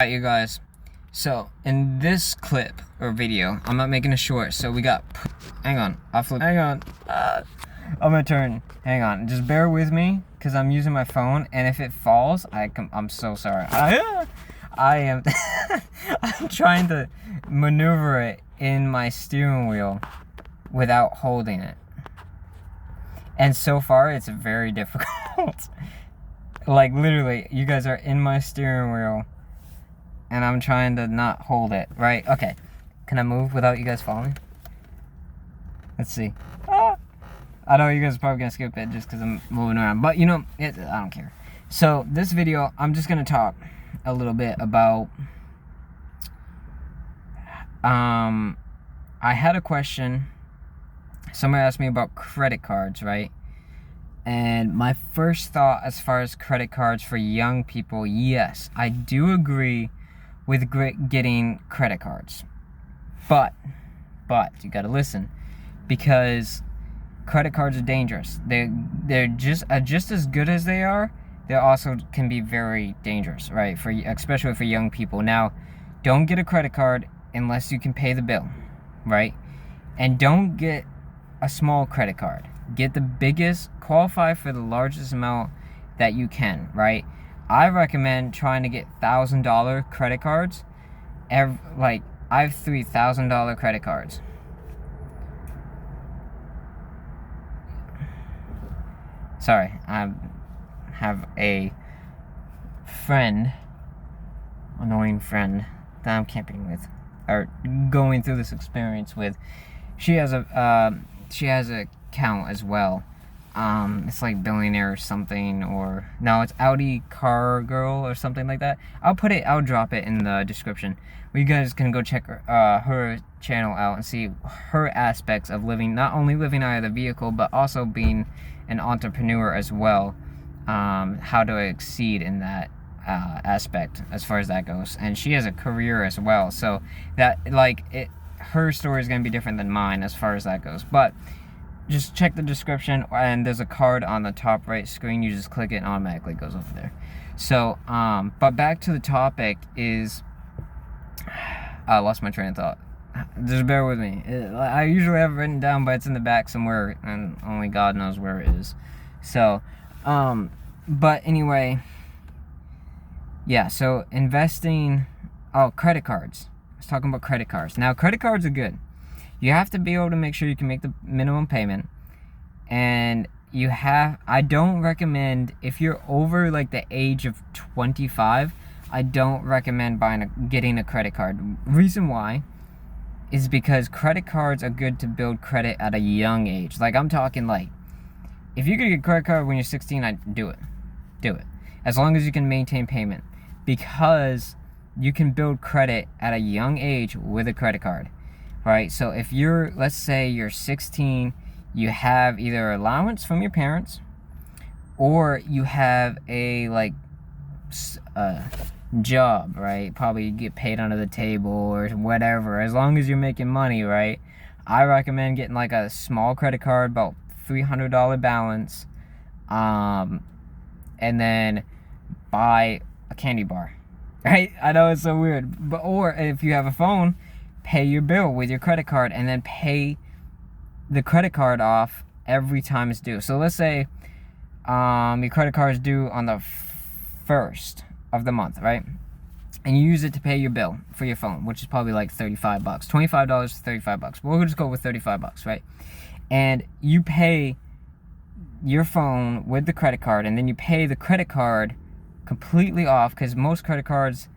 Alright, you guys, so in this clip or video, I'm not making it short, so we got, hang on, I'm gonna turn, hang on, just bear with me, because I'm using my phone, and if it falls, I'm so sorry, I am, I'm trying to maneuver it in my steering wheel without holding it, and so far, it's very difficult. Like, literally, you guys are in my steering wheel, and I'm trying to not hold it, right? Okay. Can I move without you guys falling? Let's see. I know you guys are probably gonna skip it just because I'm moving around, but you know, I don't care. So this video, I'm just gonna talk a little bit about, I had a question. Somebody asked me about credit cards, right? And my first thought as far as credit cards for young people, yes, I do agree with getting credit cards, but you gotta listen, because credit cards are dangerous. They're just as good as they are. They also can be very dangerous, right? Especially for young people. Now, don't get a credit card unless you can pay the bill, right? And don't get a small credit card. Get the biggest. Qualify for the largest amount that you can, right? I recommend trying to get $1,000 credit cards. I have $3,000 credit cards. Sorry, I have a annoying friend that I'm camping with, or going through this experience with. She has an account as well. It's like Billionaire or something, or no, it's Audi Car Girl or something like that. I'll drop it in the description, where you guys can go check her channel out and see her aspects of not only living out of the vehicle, but also being an entrepreneur as well. How to exceed in that aspect as far as that goes. And she has a career as well, so that her story is going to be different than mine as far as that goes. But just check the description, and there's a card on the top right screen. You just click it and automatically goes over there. So, but back to the topic is, I lost my train of thought. Just bear with me. I usually have it written down, but it's in the back somewhere, and only God knows where it is. So, but anyway, yeah, so investing, credit cards. I was talking about credit cards. Now, credit cards are good. You have to be able to make sure you can make the minimum payment, and I don't recommend, if you're over like the age of 25, I don't recommend getting a credit card. Reason why is because credit cards are good to build credit at a young age. Like, I'm talking, like, if you could get a credit card when you're 16, I'd do it. Do it. As long as you can maintain payment, because you can build credit at a young age with a credit card. Right, so if let's say you're 16, you have either allowance from your parents, or you have a job, right? Probably you get paid under the table or whatever. As long as you're making money, right? I recommend getting like a small credit card, about $300 balance, and then buy a candy bar. Right? I know it's so weird, or if you have a phone, pay your bill with your credit card, and then pay the credit card off every time it's due. So let's say your credit card is due on the 1st of the month, right? And you use it to pay your bill for your phone, which is probably like $35, $25 to $35. We'll just go with $35, right? And you pay your phone with the credit card, and then you pay the credit card completely off, because most credit cards,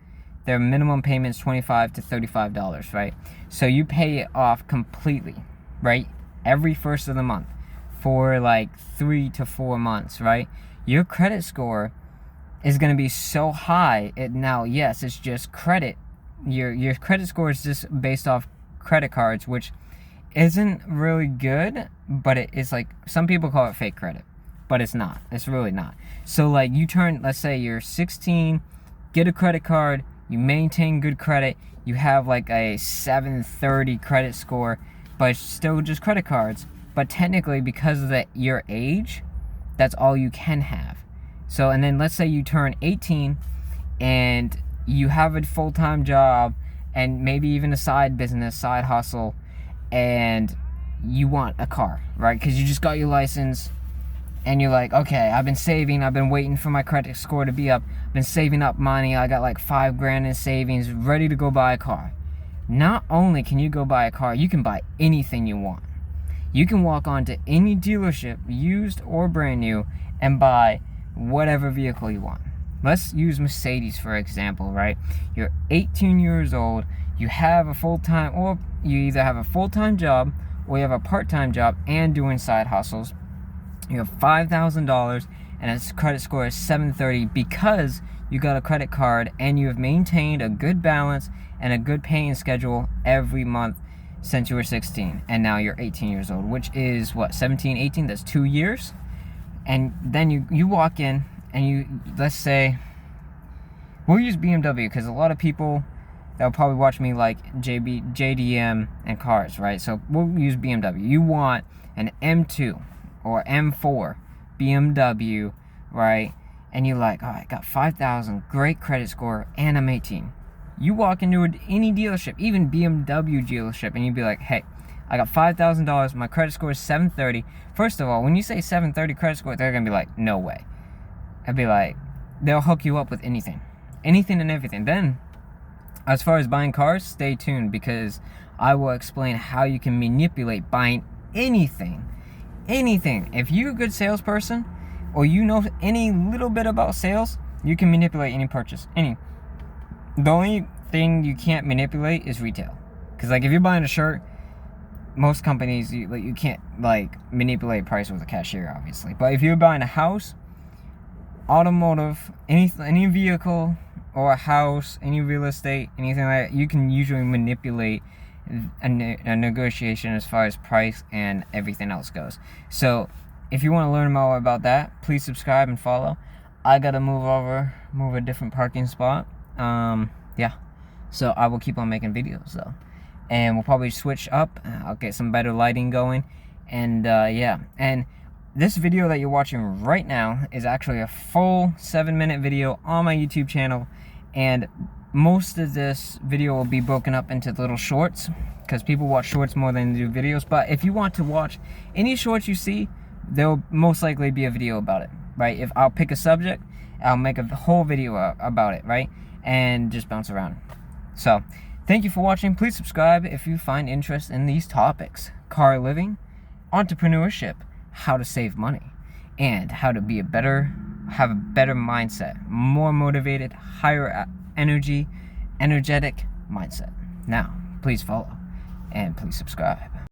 their minimum payment is $25 to $35, right? So you pay it off completely, right? Every 1st of the month for like 3 to 4 months, right? Your credit score is going to be so high. Now, yes, it's just credit. Your credit score is just based off credit cards, which isn't really good, but it is, like, some people call it fake credit, but it's not. It's really not. So, like, let's say you're 16, get a credit card, you maintain good credit, you have like a 730 credit score, but it's still just credit cards. But technically, because of your age, that's all you can have. So, and then let's say you turn 18 and you have a full-time job and maybe even a side business, side hustle, and you want a car, right? Because you just got your license and you're like, okay, I've been saving, I've been waiting for my credit score to be up, I've been saving up money, I got like $5,000 in savings, ready to go buy a car. Not only can you go buy a car, you can buy anything you want. You can walk onto any dealership, used or brand new, and buy whatever vehicle you want. Let's use Mercedes for example, right? You're 18 years old, you have a full-time, or you either have a full-time job or you have a part-time job and doing side hustles. You have $5,000 and its credit score is 730 because you got a credit card and you have maintained a good balance and a good paying schedule every month since you were 16, and now you're 18 years old, which is what, 17, 18, that's 2 years. And then you walk in and let's say, we'll use BMW because a lot of people that will probably watch me like JDM and cars, right? So we'll use BMW. You want an M2 or M4 BMW, right? And you're like, oh, I got 5,000, great credit score, and I'm 18. You walk into any dealership, even BMW dealership, and you'd be like, hey, I got $5,000, my credit score is 730. First of all, when you say 730 credit score, they're gonna be like, no way. I'd be like, they'll hook you up with anything and everything. Then, as far as buying cars, stay tuned because I will explain how you can manipulate buying anything. If you're a good salesperson or you know any little bit about sales, you can manipulate any purchase. The only thing you can't manipulate is retail. Because like if you're buying a shirt, most companies you can't like manipulate price with a cashier, obviously. But if you're buying a house, automotive, any vehicle or a house, any real estate, anything like that, you can usually manipulate a negotiation as far as price and everything else goes. So if you want to learn more about that, please subscribe and follow. I gotta move a different parking spot. Yeah, so I will keep on making videos though, and we'll probably switch up. I'll get some better lighting going, and yeah. And this video that you're watching right now is actually a full 7-minute video on my YouTube channel, and most of this video will be broken up into little shorts because people watch shorts more than they do videos. But if you want to watch any shorts you see, there'll most likely be a video about it, right? If I'll pick a subject, I'll make a whole video about it, right? And just bounce around. So thank you for watching. Please subscribe if you find interest in these topics: car living, entrepreneurship, how to save money, and how to be have a better mindset, more motivated, higher energetic mindset. Now please follow and please subscribe.